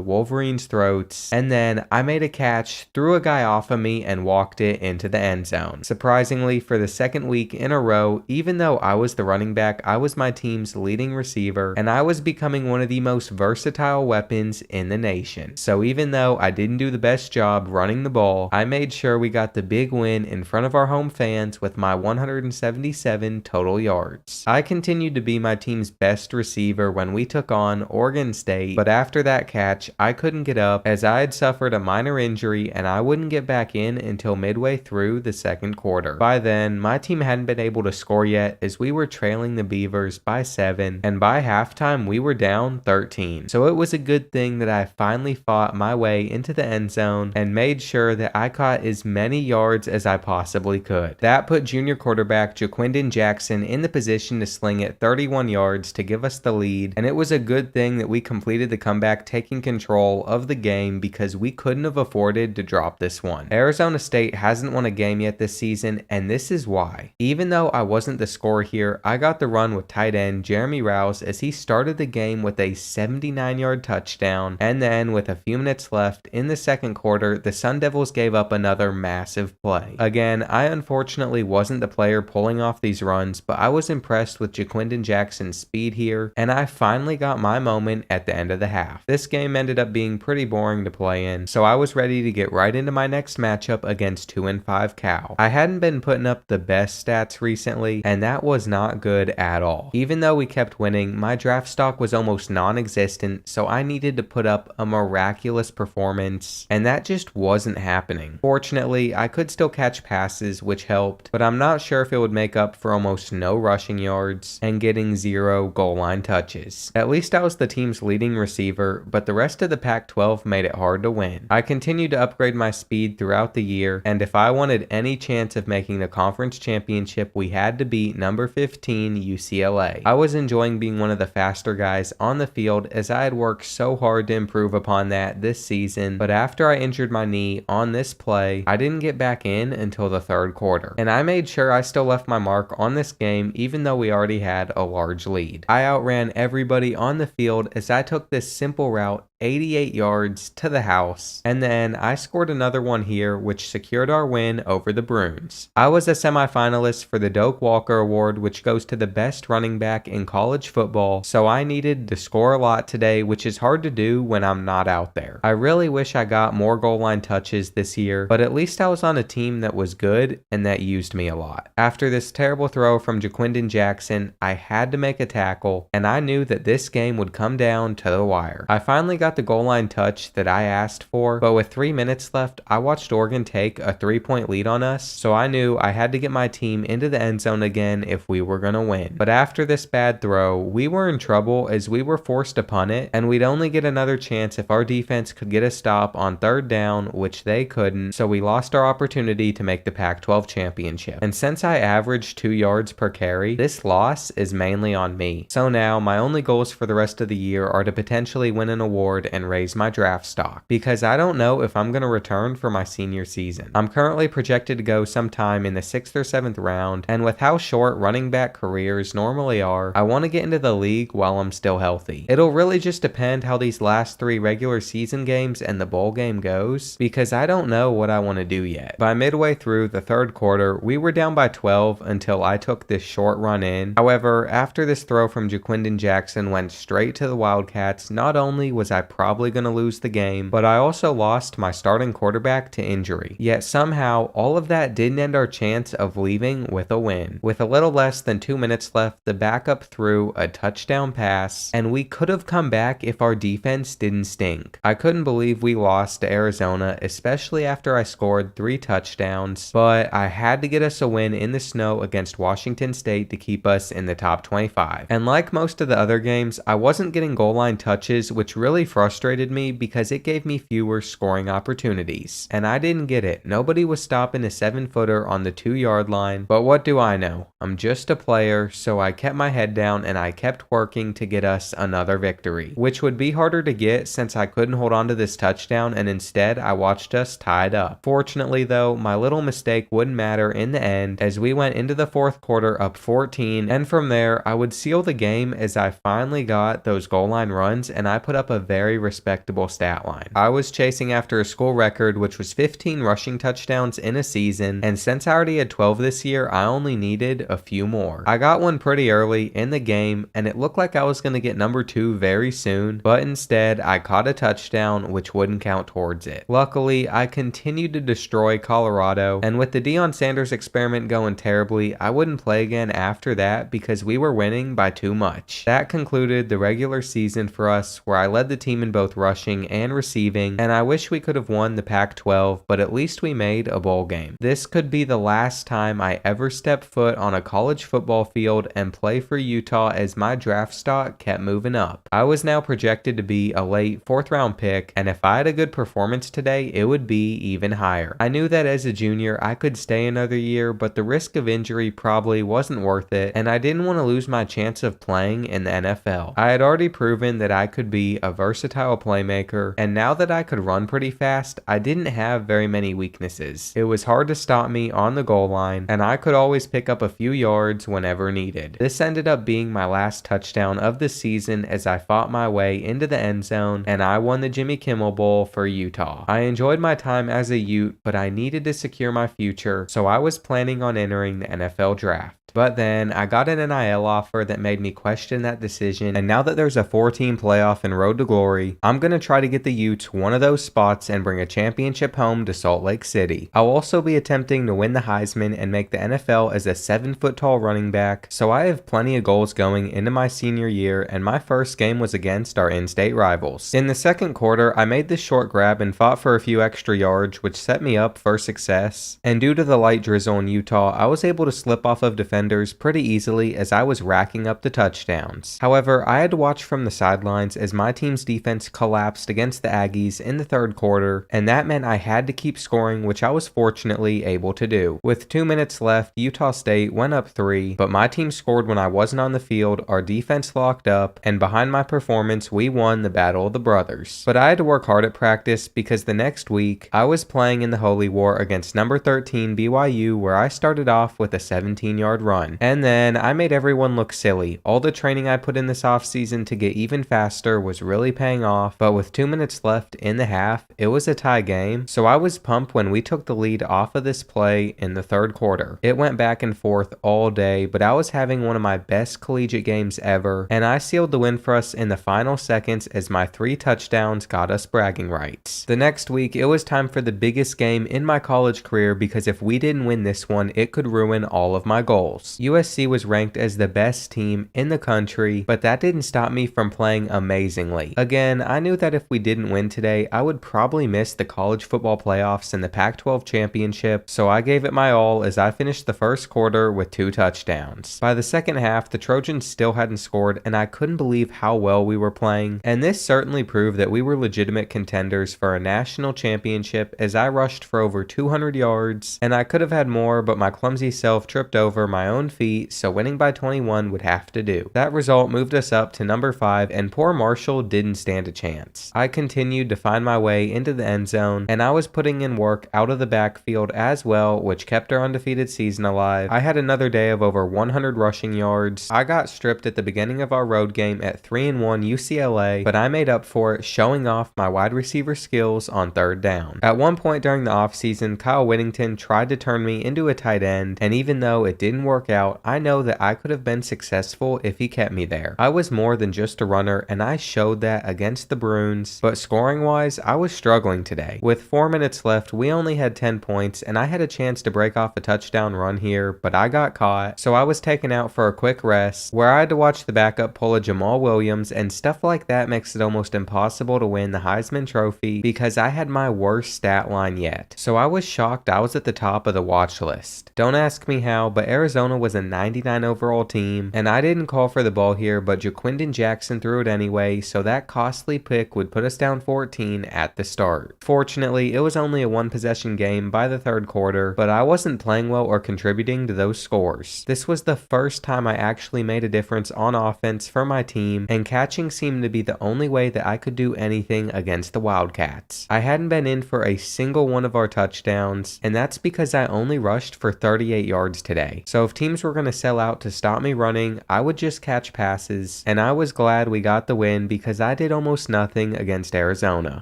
Wolverines' throats, and then I made a catch, threw a guy off of me, and walked it into the end zone. Surprisingly, for the second week in a row, even though I was the running back, I was my team's leading receiver, and I was becoming one of the most versatile weapons in the nation. So even though I didn't do the best job running the ball, I made sure we got the big win in front of our home fans with my 177 total yards. I continued to be my team's best receiver when we took on Oregon State, but after that catch, I couldn't get up as I had suffered a minor injury and I wouldn't get back in until midway through the second quarter. By then, my team hadn't been able to score yet as we were trailing the Beavers by 7, and by halftime we were down 13. So it was a good thing that I finally fought my way into the end zone and made sure that I caught as many yards as I possibly could. That put junior quarterback Jaquindon Jaquindon Jackson in the position to sling it 31 yards to give us the lead, and it was a good thing that we completed the comeback, taking control of the game because we couldn't have afforded to drop this one. Arizona State hasn't won a game yet this season, and this is why. Even though I wasn't the scorer here, I got the run with tight end Jeremy Rouse as he started the game with a 79-yard touchdown, and then with a few minutes left in the second quarter, the Sun Devils gave up another massive play. Again, I unfortunately wasn't the player pulling off these runs, but I was impressed with Jaquindon Jackson's speed here, and I finally got my moment at the end of the half. This game ended up being pretty boring to play in, so I was ready to get right into my next matchup against 2-5 Cal. I hadn't been putting up the best stats recently, and that was not good at all. Even though we kept winning, my draft stock was almost non-existent, so I needed to put up a miraculous performance, and that just wasn't happening. Fortunately, I could still catch passes, which helped, but I'm not sure if it would make up for almost no rushing yards and getting 0 goal line touches. At least I was the team's leading receiver, but the rest of the Pac-12 made it hard to win. I continued to upgrade my speed throughout the year, and if I wanted any chance of making the conference championship, we had to beat number 15 UCLA. I was enjoying being one of the faster guys on the field as I had worked so hard to improve upon that this season, but after I injured my knee on this play, I didn't get back in until the third quarter, and I made sure I still left my mark on this game even though we already had a large lead. I outran everybody on the field as I took this simple route 88 yards to the house, and then I scored another one here which secured our win over the Bruins. I was a semifinalist for the Doak Walker Award, which goes to the best running back in college football, so I needed to score a lot today, which is hard to do when I'm not out there. I really wish I got more goal line touches this year, but at least I was on a team that was good and that used me a lot. After this terrible throw from Jaquindon Jackson, I had to make a tackle, and I knew that this game would come down to the wire. I finally got the goal line touch that I asked for, but with 3 minutes left, I watched Oregon take a 3-point lead on us, so I knew I had to get my team into the end zone again if we were gonna win. But after this bad throw, we were in trouble as we were forced to punt it, and we'd only get another chance if our defense could get a stop on third down, which they couldn't, so we lost our opportunity to make the Pac-12 championship. And since I averaged 2 yards per carry, this loss is mainly on me. So now, my only goals for the rest of the year are to potentially win an award and raise my draft stock, because I don't know if I'm going to return for my senior season. I'm currently projected to go sometime in the 6th or 7th round, and with how short running back careers normally are, I want to get into the league while I'm still healthy. It'll really just depend how these last 3 regular season games and the bowl game goes, because I don't know what I want to do yet. By midway through the third quarter, we were down by 12 until I took this short run in. However, after this throw from Jaquindon Jackson went straight to the Wildcats, not only was I probably going to lose the game, but I also lost my starting quarterback to injury. Yet somehow, all of that didn't end our chance of leaving with a win. With a little less than 2 minutes left, the backup threw a touchdown pass, and we could have come back if our defense didn't stink. I couldn't believe we lost to Arizona, especially after I scored 3 touchdowns, but I had to get us a win in the snow against Washington State to keep us in the top 25. And like most of the other games, I wasn't getting goal line touches, which really frustrated me because it gave me fewer scoring opportunities. And I didn't get it. Nobody was stopping a 7-footer on the 2-yard line, but what do I know? I'm just a player, so I kept my head down and I kept working to get us another victory, which would be harder to get since I couldn't hold on to this touchdown, and instead I watched us tied up. Fortunately though, my little mistake wouldn't matter in the end as we went into the fourth quarter up 14, and from there I would seal the game as I finally got those goal line runs and I put up a very respectable stat line. I was chasing after a school record, which was 15 rushing touchdowns in a season, and since I already had 12 this year, I only needed a few more. I got one pretty early in the game, and it looked like I was going to get number 2 very soon, but instead I caught a touchdown which wouldn't count towards it. Luckily, I continued to destroy Colorado, and with the Deion Sanders experiment going terribly, I wouldn't play again after that because we were winning by too much. That concluded the regular season for us, where I led the team team in both rushing and receiving, and I wish we could have won the Pac-12, but at least we made a bowl game. This could be the last time I ever step foot on a college football field and play for Utah as my draft stock kept moving up. I was now projected to be a late 4th round pick, and if I had a good performance today, it would be even higher. I knew that as a junior I could stay another year, but the risk of injury probably wasn't worth it, and I didn't want to lose my chance of playing in the NFL. I had already proven that I could be a versatile playmaker, and now that I could run pretty fast, I didn't have very many weaknesses. It was hard to stop me on the goal line, and I could always pick up a few yards whenever needed. This ended up being my last touchdown of the season as I fought my way into the end zone, and I won the Jimmy Kimmel Bowl for Utah. I enjoyed my time as a Ute, but I needed to secure my future, so I was planning on entering the NFL draft. But then I got an NIL offer that made me question that decision, and now that there's a 4-team playoff and road to glory, I'm going to try to get the Utes one of those spots and bring a championship home to Salt Lake City. I'll also be attempting to win the Heisman and make the NFL as a 7-foot-tall running back, so I have plenty of goals going into my senior year, and my first game was against our in-state rivals. In the second quarter, I made this short grab and fought for a few extra yards, which set me up for success, and due to the light drizzle in Utah, I was able to slip off of defenders pretty easily as I was racking up the touchdowns. However, I had to watch from the sidelines as my team's defense collapsed against the Aggies in the third quarter, and that meant I had to keep scoring, which I was fortunately able to do. With 2 minutes left, Utah State went up 3, but my team scored when I wasn't on the field, our defense locked up, and behind my performance, we won the Battle of the Brothers. But I had to work hard at practice because the next week, I was playing in the Holy War against number 13 BYU, where I started off with a 17-yard run. And then I made everyone look silly. All the training I put in this offseason to get even faster was really paying off, but with 2 minutes left in the half, it was a tie game, so I was pumped when we took the lead off of this play in the third quarter. It went back and forth all day, but I was having one of my best collegiate games ever, and I sealed the win for us in the final seconds as my 3 touchdowns got us bragging rights. The next week, it was time for the biggest game in my college career because if we didn't win this one, it could ruin all of my goals. USC was ranked as the best team in the country, but that didn't stop me from playing amazingly. Again, I knew that if we didn't win today, I would probably miss the college football playoffs and the Pac-12 championship, so I gave it my all as I finished the first quarter with 2 touchdowns. By the second half, the Trojans still hadn't scored, and I couldn't believe how well we were playing, and this certainly proved that we were legitimate contenders for a national championship as I rushed for over 200 yards, and I could have had more, but my clumsy self tripped over my own feet, so winning by 21 would have to do. That result moved us up to number 5, and poor Marshall didn't stand a chance. I continued to find my way into the end zone, and I was putting in work out of the backfield as well, which kept our undefeated season alive. I had another day of over 100 rushing yards. I got stripped at the beginning of our road game at 3-1 UCLA, but I made up for it showing off my wide receiver skills on third down. At one point during the offseason, Kyle Whittington tried to turn me into a tight end, and even though it didn't work out, I know that I could have been successful if he kept me there. I was more than just a runner, and I showed that against the Bruins, but scoring wise, I was struggling today. With 4 minutes left, we only had 10 points, and I had a chance to break off a touchdown run here, but I got caught, so I was taken out for a quick rest, where I had to watch the backup pull a Jamal Williams, and stuff like that makes it almost impossible to win the Heisman Trophy because I had my worst stat line yet. So I was shocked I was at the top of the watch list. Don't ask me how, but Arizona was a 99 overall team, and I didn't call for the ball here, but Jaquindon Jackson threw it anyway, so that costly pick would put us down 14 at the start. Fortunately, it was only a 1-possession game by the third quarter, but I wasn't playing well or contributing to those scores. This was the first time I actually made a difference on offense for my team, and catching seemed to be the only way that I could do anything against the Wildcats. I hadn't been in for a single one of our touchdowns, and that's because I only rushed for 38 yards today. So if teams were going to sell out to stop me running, I would just catch passes, and I was glad we got the win because I did almost nothing against Arizona.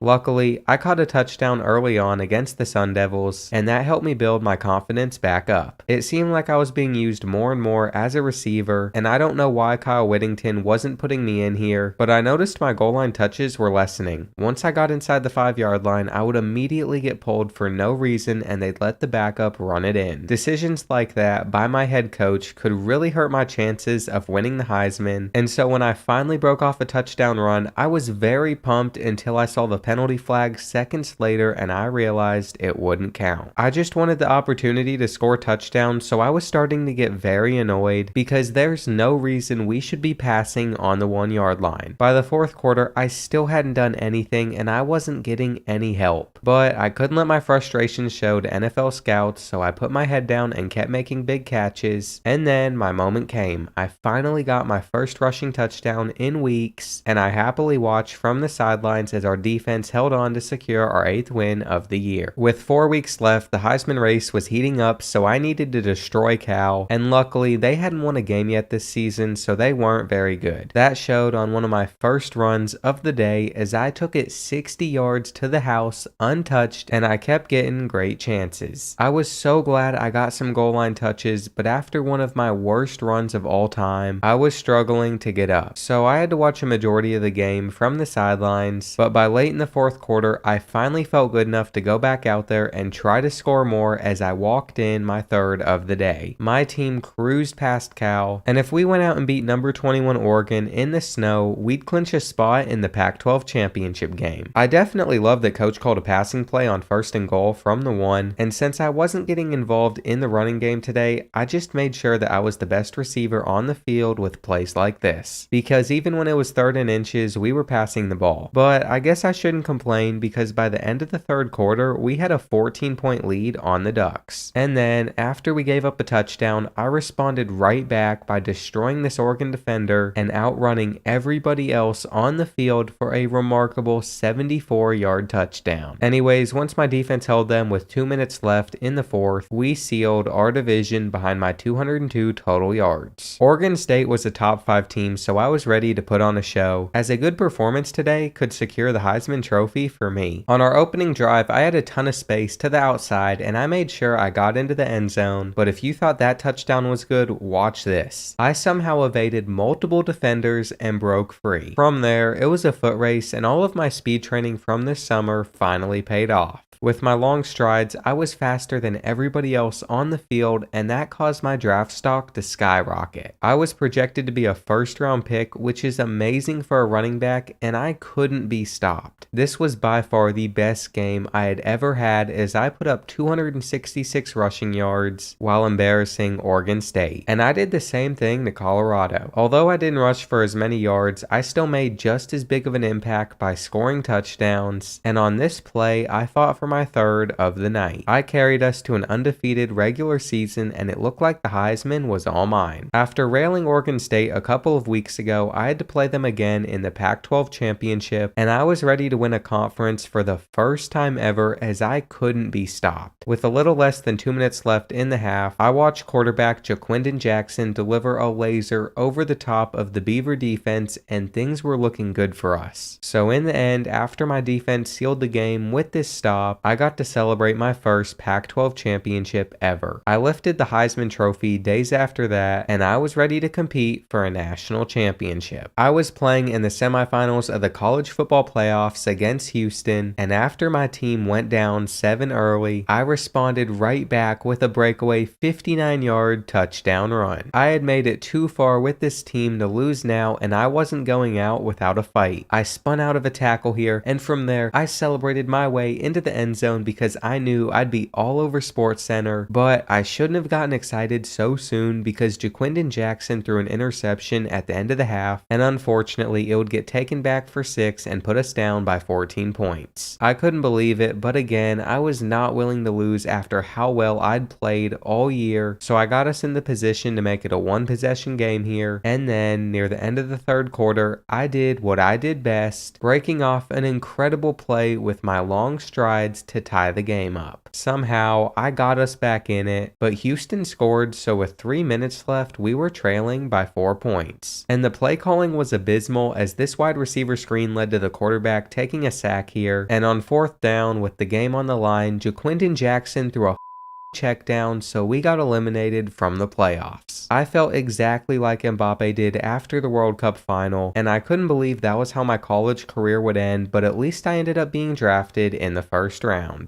Luckily, I caught a touchdown early on against the Sun Devils, and that helped me build my confidence back up. It seemed like I was being used more and more as a receiver, and I don't know why Kyle Whittington wasn't putting me in here, but I noticed my goal line touches were lessening. Once I got inside the 5-yard line, I would immediately get pulled for no reason, and they'd let the backup run it in. Decisions like that by my head coach could really hurt my chances of winning the Heisman, and so when I finally broke off a touchdown run, I was was very pumped until I saw the penalty flag seconds later and I realized it wouldn't count. I just wanted the opportunity to score touchdowns, so I was starting to get very annoyed because there's no reason we should be passing on the 1-yard line. By the fourth quarter, I still hadn't done anything and I wasn't getting any help. But I couldn't let my frustration show to NFL scouts, so I put my head down and kept making big catches. And then my moment came. I finally got my first rushing touchdown in weeks, and I happily watched from the sidelines as our defense held on to secure our 8th win of the year. With 4 weeks left, the Heisman race was heating up, so I needed to destroy Cal, and luckily they hadn't won a game yet this season, so they weren't very good. That showed on one of my first runs of the day as I took it 60 yards to the house untouched, and I kept getting great chances. I was so glad I got some goal line touches, but after one of my worst runs of all time, I was struggling to get up. So I had to watch a majority of the game from the sidelines, but by late in the fourth quarter, I finally felt good enough to go back out there and try to score more as I walked in my third of the day. My team cruised past Cal, and if we went out and beat number 21 Oregon in the snow, we'd clinch a spot in the Pac-12 championship game. I definitely love that coach called a passing play on 1st and goal from the 1, and since I wasn't getting involved in the running game today, I just made sure that I was the best receiver on the field with plays like this, because even when it was 3rd and inches, we were passing the ball. But I guess I shouldn't complain because by the end of the third quarter, we had a 14-point lead on the Ducks. And then after we gave up a touchdown, I responded right back by destroying this Oregon defender and outrunning everybody else on the field for a remarkable 74-yard touchdown. Anyways, once my defense held them with 2 minutes left in the fourth, we sealed our division behind my 202 total yards. Oregon State was a top 5 team, so I was ready to put on a show, as a good performance today could secure the Heisman Trophy for me. On our opening drive, I had a ton of space to the outside and I made sure I got into the end zone, but if you thought that touchdown was good, watch this. I somehow evaded multiple defenders and broke free. From there, it was a foot race and all of my speed training from this summer finally paid off. With my long strides, I was faster than everybody else on the field, and that caused my draft stock to skyrocket. I was projected to be a first-round pick, which is amazing for a running back, and I couldn't be stopped. This was by far the best game I had ever had, as I put up 266 rushing yards while embarrassing Oregon State. And I did the same thing to Colorado. Although I didn't rush for as many yards, I still made just as big of an impact by scoring touchdowns, and on this play, I fought for my third of the night. I carried us to an undefeated regular season and it looked like the Heisman was all mine. After railing Oregon State a couple of weeks ago, I had to play them again in the Pac-12 championship and I was ready to win a conference for the first time ever as I couldn't be stopped. With a little less than 2 minutes left in the half, I watched quarterback Jaquindon Jackson deliver a laser over the top of the Beaver defense and things were looking good for us. So in the end, after my defense sealed the game with this stop, I got to celebrate my first Pac-12 championship ever. I lifted the Heisman Trophy days after that, and I was ready to compete for a national championship. I was playing in the semifinals of the college football playoffs against Houston, and after my team went down 7 early, I responded right back with a breakaway 59-yard touchdown run. I had made it too far with this team to lose now, and I wasn't going out without a fight. I spun out of a tackle here, and from there, I celebrated my way into the end zone because I knew I'd be all over SportsCenter, but I shouldn't have gotten excited so soon because Jaquindon Jackson threw an interception at the end of the half, and unfortunately it would get taken back for 6 and put us down by 14 points. I couldn't believe it, but again, I was not willing to lose after how well I'd played all year, so I got us in the position to make it a 1-possession game here, and then near the end of the third quarter, I did what I did best, breaking off an incredible play with my long strides to tie the game up. Somehow, I got us back in it, but Houston scored, so with 3 minutes left, we were trailing by 4 points. And the play calling was abysmal as this wide receiver screen led to the quarterback taking a sack here, and on 4th down with the game on the line, Jaquindon Jackson threw a check down, so we got eliminated from the playoffs. I felt exactly like Mbappe did after the World Cup final, and I couldn't believe that was how my college career would end, but at least I ended up being drafted in the first round.